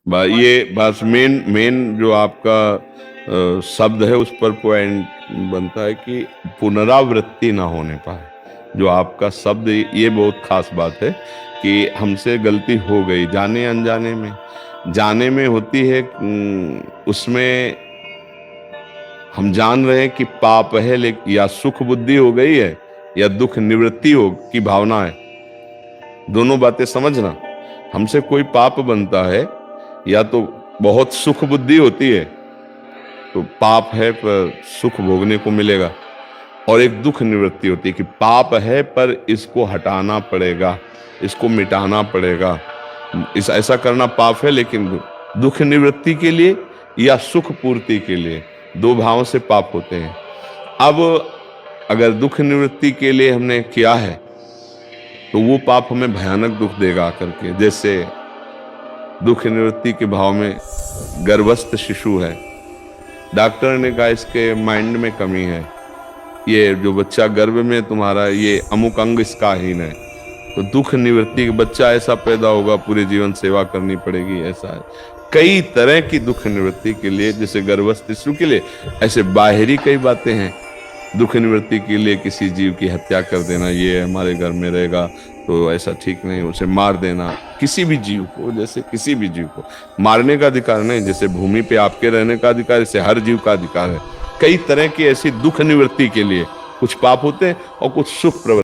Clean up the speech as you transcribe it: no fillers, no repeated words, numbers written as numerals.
ये बस main main जो आपका शब्द है उस पर पॉइंट बनता है कि पुनरावृत्ति ना होने पाए। जो आपका शब्द, ये बहुत खास बात है कि हमसे गलती हो गई जाने अनजाने में। जाने में होती है, उसमें हम जान रहे हैं कि पाप है, लेकिन या सुख बुद्धि हो गई है या दुख निवृत्ति हो की भावना है। दोनों बातें समझना। हमसे कोई पाप बनता है, या तो बहुत सुख बुद्धि होती है तो पाप है पर सुख भोगने को मिलेगा, और एक दुख निवृत्ति होती है कि पाप है पर इसको हटाना पड़ेगा, इसको मिटाना पड़ेगा। इस ऐसा करना पाप है, लेकिन दुख निवृत्ति के लिए या सुख पूर्ति के लिए, दो भावों से पाप होते हैं। अब अगर दुख निवृत्ति के लिए हमने किया है तो वो पाप हमें भयानक दुख देगा आकर के। जैसे दुख निवृत्ति के भाव में गर्भस्थ शिशु है, डॉक्टर ने कहा इसके माइंड में कमी है, ये जो बच्चा गर्भ में तुम्हारा, ये अमुक अंग इसका हीन है, तो दुख निवृत्ति के बच्चा ऐसा पैदा होगा, पूरे जीवन सेवा करनी पड़ेगी। ऐसा है कई तरह की दुख निवृत्ति के लिए, जैसे गर्भस्थ शिशु के लिए, ऐसे बाहरी कई बातें हैं। दुख निवृत्ति के लिए किसी जीव की हत्या कर देना, ये हमारे घर में रहेगा तो ऐसा ठीक नहीं, उसे मार देना। किसी भी जीव को, जैसे किसी भी जीव को मारने का अधिकार नहीं, जैसे भूमि पे आपके रहने का अधिकार, इसे हर जीव का अधिकार है। कई तरह की ऐसी दुख निवृत्ति के लिए कुछ पाप होते हैं और कुछ सुख प्रवृत्ति।